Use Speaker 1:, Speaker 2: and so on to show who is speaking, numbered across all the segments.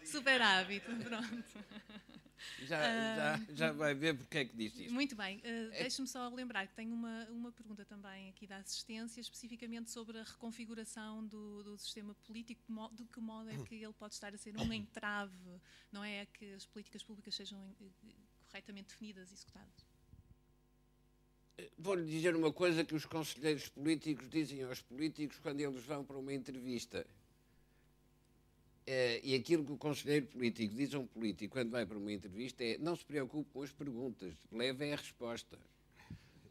Speaker 1: Super hábito, pronto.
Speaker 2: Já vai ver porque é que diz isto.
Speaker 1: Muito bem. Deixe-me só lembrar que tenho uma pergunta também aqui da assistência, especificamente sobre a reconfiguração do sistema político, de que modo é que ele pode estar a ser um entrave, não é? A que as políticas públicas sejam corretamente definidas e executadas.
Speaker 2: Vou-lhe dizer uma coisa que os conselheiros políticos dizem aos políticos quando eles vão para uma entrevista. E aquilo que o conselheiro político diz a um político quando vai para uma entrevista é: não se preocupe com as perguntas, leve a resposta.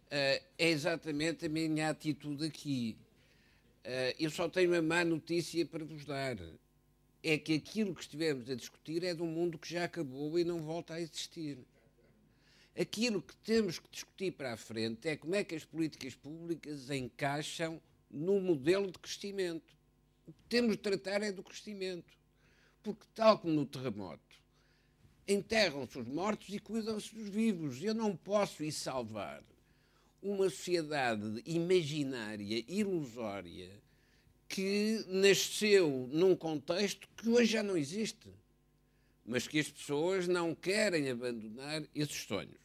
Speaker 2: É exatamente a minha atitude aqui. Eu só tenho uma má notícia para vos dar. É que aquilo que estivemos a discutir é de um mundo que já acabou e não volta a existir. Aquilo que temos que discutir para a frente é como é que as políticas públicas encaixam no modelo de crescimento. O que temos de tratar é do crescimento. Porque, tal como no terremoto, enterram-se os mortos e cuidam-se dos vivos. Eu não posso ir salvar uma sociedade imaginária, ilusória, que nasceu num contexto que hoje já não existe, mas que as pessoas não querem abandonar esses sonhos.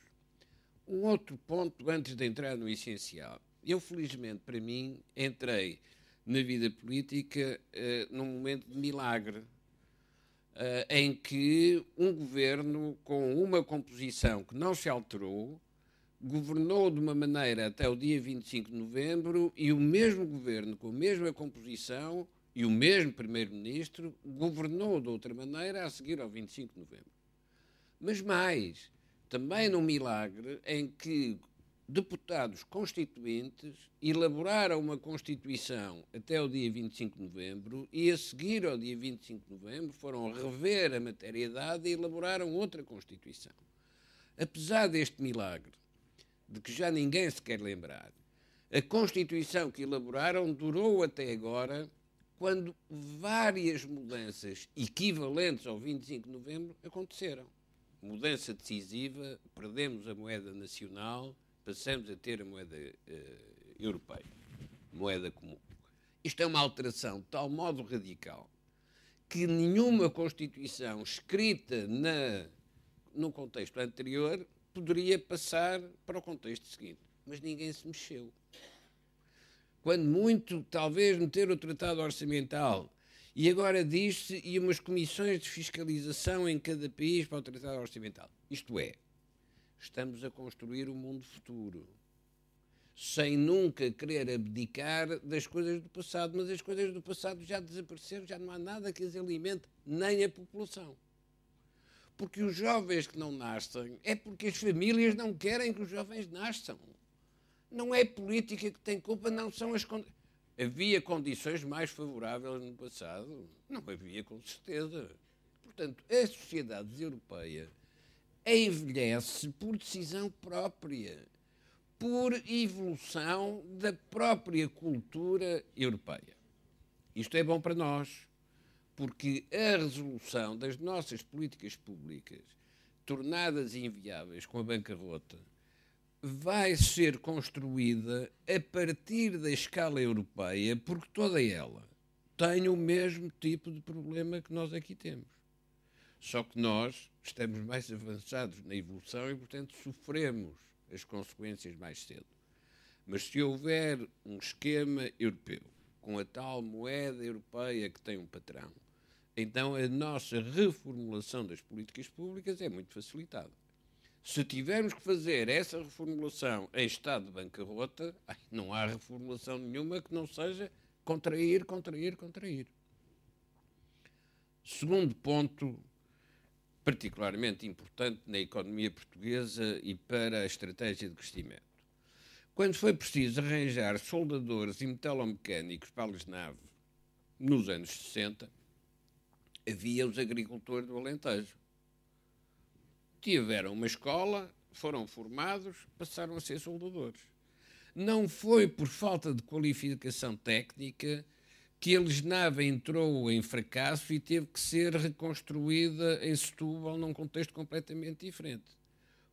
Speaker 2: Um outro ponto, antes de entrar no essencial. Eu, felizmente, para mim, entrei na vida política num momento de milagre, em que um governo com uma composição que não se alterou governou de uma maneira até o dia 25 de novembro e o mesmo governo com a mesma composição e o mesmo primeiro-ministro governou de outra maneira a seguir ao 25 de novembro. Mas mais, também num milagre em que deputados constituintes elaboraram uma Constituição até o dia 25 de novembro e, a seguir ao dia 25 de novembro, foram rever a materiedade e elaboraram outra Constituição. Apesar deste milagre, de que já ninguém se quer lembrar, a Constituição que elaboraram durou até agora, quando várias mudanças equivalentes ao 25 de novembro aconteceram. Mudança decisiva, perdemos a moeda nacional, passamos a ter a moeda europeia, moeda comum. Isto é uma alteração de tal modo radical que nenhuma Constituição escrita no contexto anterior poderia passar para o contexto seguinte. Mas ninguém se mexeu. Quando muito, talvez meter o tratado orçamental. E agora diz-se, e umas comissões de fiscalização em cada país para o tratado orçamental. Isto é, estamos a construir um mundo futuro, sem nunca querer abdicar das coisas do passado, mas as coisas do passado já desapareceram, já não há nada que as alimente, nem a população. Porque os jovens que não nascem é porque as famílias não querem que os jovens nasçam. Não é a política que tem culpa, não são as condições. Havia condições mais favoráveis no passado? Não havia, com certeza. Portanto, a sociedade europeia envelhece por decisão própria, por evolução da própria cultura europeia. Isto é bom para nós, porque a resolução das nossas políticas públicas, tornadas inviáveis com a bancarrota, vai ser construída a partir da escala europeia, porque toda ela tem o mesmo tipo de problema que nós aqui temos. Só que nós estamos mais avançados na evolução e, portanto, sofremos as consequências mais cedo. Mas se houver um esquema europeu, com a tal moeda europeia que tem um patrão, então a nossa reformulação das políticas públicas é muito facilitada. Se tivermos que fazer essa reformulação em estado de bancarrota, não há reformulação nenhuma que não seja contrair. Segundo ponto, particularmente importante na economia portuguesa e para a estratégia de crescimento. Quando foi preciso arranjar soldadores e metalomecânicos para a Lesnave, nos anos 60, havia os agricultores do Alentejo. Tiveram uma escola, foram formados, passaram a ser soldadores. Não foi por falta de qualificação técnica que a Lesnave entrou em fracasso e teve que ser reconstruída em Setúbal num contexto completamente diferente.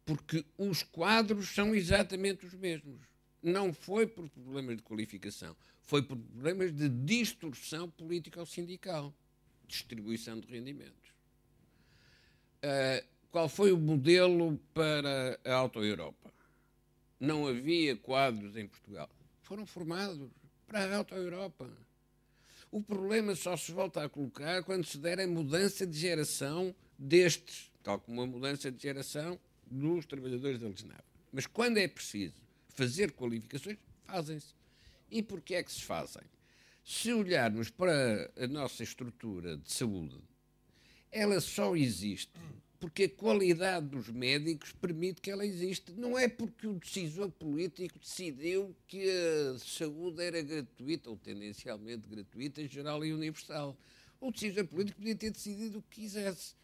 Speaker 2: Porque os quadros são exatamente os mesmos. Não foi por problemas de qualificação, foi por problemas de distorção política ou sindical. distribuição de rendimentos. Qual foi o modelo para a Auto-Europa? Não havia quadros em Portugal. Foram formados para a Auto-Europa. O problema só se volta a colocar quando se der a mudança de geração destes, tal como a mudança de geração dos trabalhadores da Lisnave. Mas quando é preciso fazer qualificações, fazem-se. E porquê é que se fazem? Se olharmos para a nossa estrutura de saúde, ela só existe porque a qualidade dos médicos permite que ela existe. Não é porque o decisor político decidiu que a saúde era gratuita, ou tendencialmente gratuita, geral e universal. O decisor político podia ter decidido o que quisesse.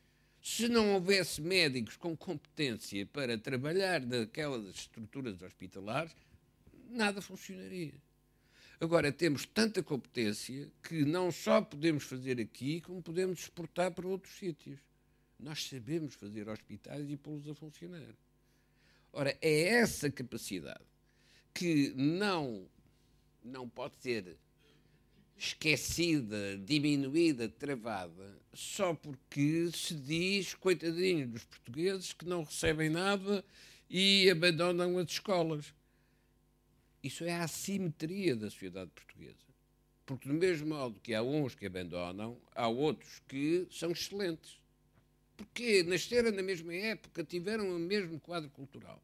Speaker 2: Se não houvesse médicos com competência para trabalhar naquelas estruturas hospitalares, nada funcionaria. Agora, temos tanta competência que não só podemos fazer aqui, como podemos exportar para outros sítios. Nós sabemos fazer hospitais e pô-los a funcionar. Ora, é essa capacidade que não pode ser esquecida, diminuída, travada, só porque se diz, coitadinho dos portugueses, que não recebem nada e abandonam as escolas. Isso é a assimetria da sociedade portuguesa. Porque, do mesmo modo que há uns que abandonam, há outros que são excelentes. Porque nasceram na mesma época, tiveram o mesmo quadro cultural.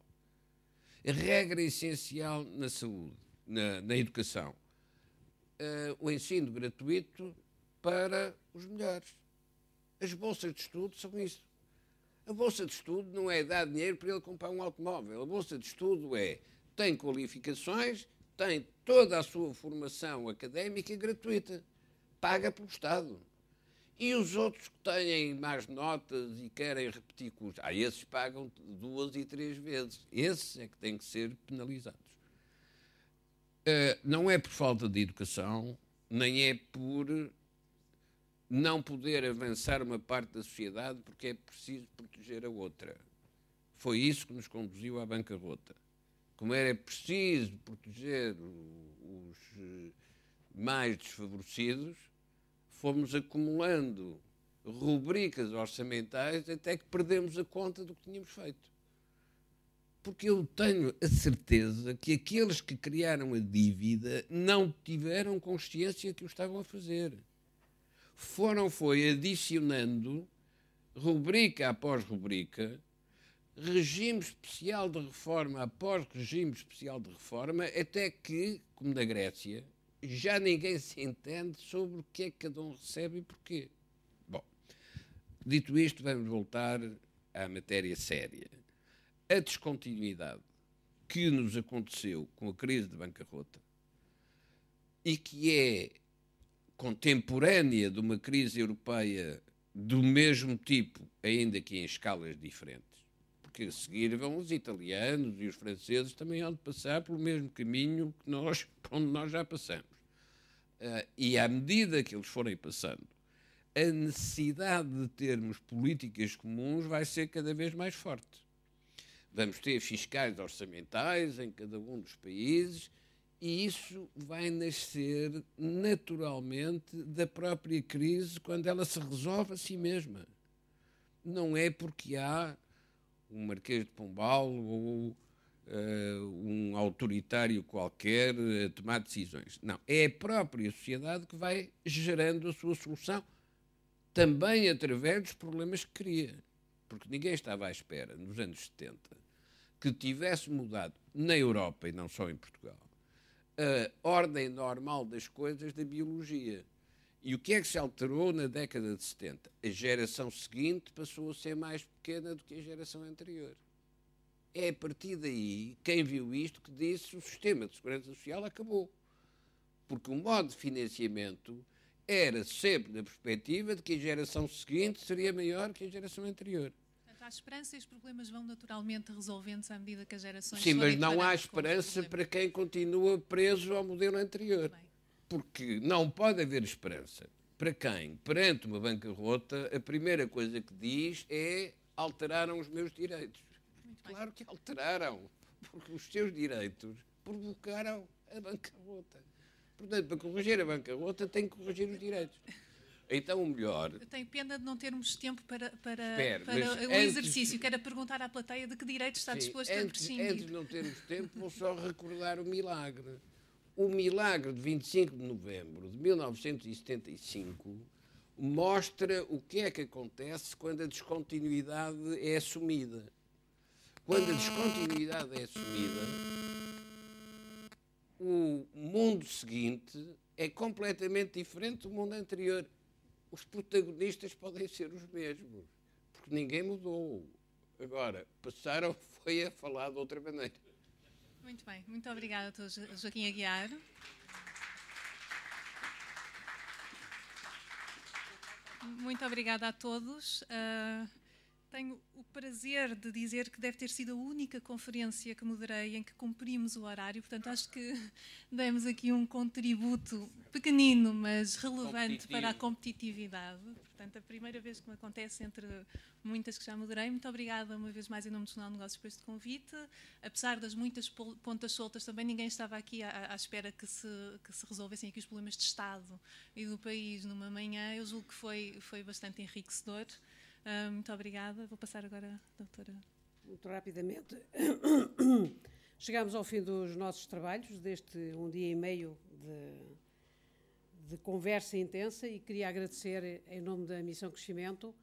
Speaker 2: A regra essencial na saúde, na educação, o ensino gratuito para os melhores. As bolsas de estudo são isso. A bolsa de estudo não é dar dinheiro para ele comprar um automóvel. A bolsa de estudo tem qualificações, tem toda a sua formação académica gratuita, paga pelo Estado. E os outros que têm mais notas e querem repetir cursos, esses pagam 2 e 3 vezes. Esses é que têm que ser penalizados. Não é por falta de educação, nem é por não poder avançar uma parte da sociedade porque é preciso proteger a outra. Foi isso que nos conduziu à bancarrota. Como era preciso proteger os mais desfavorecidos, fomos acumulando rubricas orçamentais até que perdemos a conta do que tínhamos feito. Porque eu tenho a certeza que aqueles que criaram a dívida não tiveram consciência que o estavam a fazer. Foi adicionando, rubrica após rubrica, regime especial de reforma após regime especial de reforma, até que, como na Grécia, já ninguém se entende sobre o que é que cada um recebe e porquê. Bom, dito isto, vamos voltar à matéria séria. A descontinuidade que nos aconteceu com a crise de bancarrota e que é contemporânea de uma crise europeia do mesmo tipo, ainda que em escalas diferentes, porque a seguir vão os italianos e os franceses também hão de passar pelo mesmo caminho que onde nós já passamos. E à medida que eles forem passando, a necessidade de termos políticas comuns vai ser cada vez mais forte. Vamos ter fiscais orçamentais em cada um dos países e isso vai nascer naturalmente da própria crise quando ela se resolve a si mesma. Não é porque há um Marquês de Pombal ou um autoritário qualquer a tomar decisões. Não, é a própria sociedade que vai gerando a sua solução, também através dos problemas que cria. Porque ninguém estava à espera, nos anos 70, que tivesse mudado na Europa, e não só em Portugal, a ordem normal das coisas da biologia. E o que é que se alterou na década de 70? A geração seguinte passou a ser mais pequena do que a geração anterior. É a partir daí, quem viu isto, que disse que o sistema de segurança social acabou. Porque o modo de financiamento era sempre na perspectiva de que a geração seguinte seria maior que a geração anterior.
Speaker 1: Portanto, há esperança e os problemas vão naturalmente resolvendo-se à medida que as gerações...
Speaker 2: Sim, mas não há esperança para quem continua preso ao modelo anterior. Porque não pode haver esperança para quem, perante uma bancarrota, a primeira coisa que diz é alteraram os meus direitos. Claro que alteraram, porque os seus direitos provocaram a bancarrota. Portanto, para corrigir a bancarrota tem que corrigir os direitos. Então o melhor...
Speaker 1: Eu tenho pena de não termos tempo para o
Speaker 2: antes,
Speaker 1: exercício. Quero perguntar à plateia de que direito está disposto a prescindir.
Speaker 2: Antes de não termos tempo, vou só recordar o milagre. O milagre de 25 de novembro de 1975 mostra o que é que acontece quando a descontinuidade é assumida. Quando a descontinuidade é assumida, o mundo seguinte é completamente diferente do mundo anterior. Os protagonistas podem ser os mesmos, porque ninguém mudou. Agora, passaram foi a falar de outra maneira.
Speaker 1: Muito bem, muito obrigada, Dr. Joaquim Aguiar. Muito obrigada a todos. Tenho o prazer de dizer que deve ter sido a única conferência que moderei em que cumprimos o horário, portanto acho que demos aqui um contributo pequenino, mas relevante para a competitividade. Portanto, a primeira vez que me acontece entre muitas que já moderei. Muito obrigada uma vez mais em nome do Jornal de Negócios por este convite. Apesar das muitas pontas soltas, também ninguém estava aqui à espera que se resolvessem aqui os problemas de Estado e do país numa manhã. Eu julgo que foi bastante enriquecedor. Muito obrigada. Vou passar agora à doutora.
Speaker 3: Muito rapidamente. Chegamos ao fim dos nossos trabalhos, deste um dia e meio de conversa intensa, e queria agradecer, em nome da Missão Crescimento,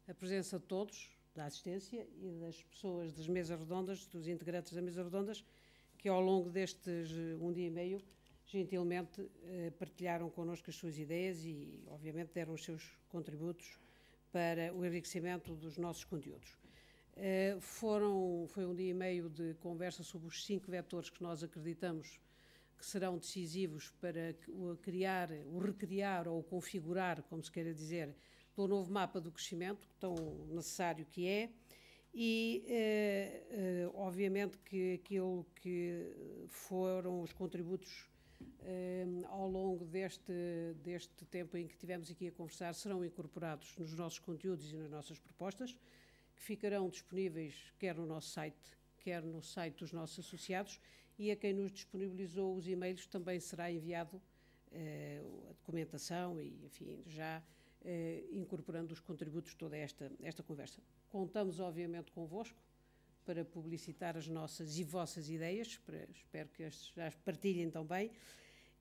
Speaker 3: a presença de todos, da assistência e das pessoas das mesas redondas, dos integrantes das mesas redondas, que ao longo destes um dia e meio, gentilmente partilharam connosco as suas ideias e, obviamente, deram os seus contributos para o enriquecimento dos nossos conteúdos. Foi um dia e meio de conversa sobre os 5 vetores que nós acreditamos que serão decisivos para o recriar ou o configurar, como se queira dizer, do novo mapa do crescimento, tão necessário que é, e obviamente que aquilo que foram os contributos ao longo deste tempo em que tivemos aqui a conversar serão incorporados nos nossos conteúdos e nas nossas propostas, que ficarão disponíveis quer no nosso site, quer no site dos nossos associados, e a quem nos disponibilizou os e-mails também será enviado a documentação e, enfim, já incorporando os contributos de toda esta conversa. Contamos, obviamente, convosco para publicitar as nossas e vossas ideias, espero que já as partilhem também,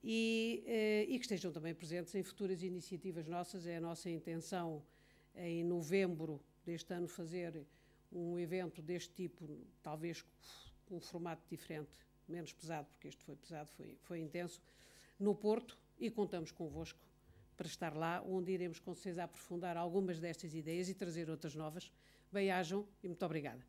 Speaker 3: e que estejam também presentes em futuras iniciativas nossas. É a nossa intenção, em novembro deste ano, fazer um evento deste tipo, talvez com um formato diferente, menos pesado, porque este foi pesado, foi intenso, no Porto, e contamos convosco para estar lá, onde iremos com certeza aprofundar algumas destas ideias e trazer outras novas. Bem-ajam e muito obrigada.